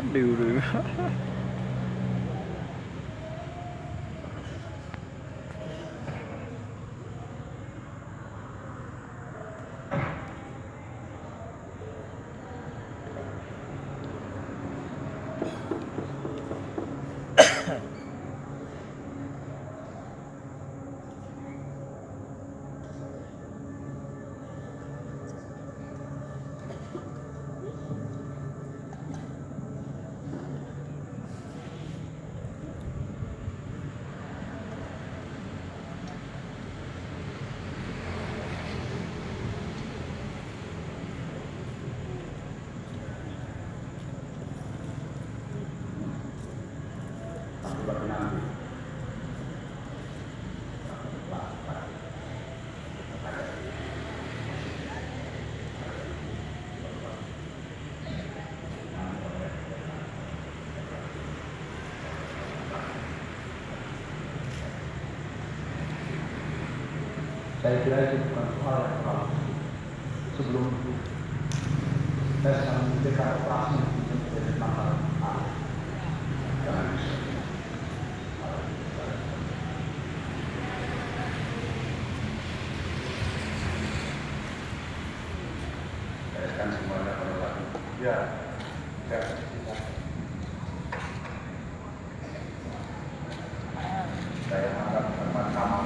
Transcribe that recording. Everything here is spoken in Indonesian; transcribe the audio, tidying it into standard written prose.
Aduh. Saya kira itu bukan soal yang terlalu sebelum tes yang memikirkan operasi itu menjadi masalah. Kan semuanya pada ya, ya. Saya anggap teman-teman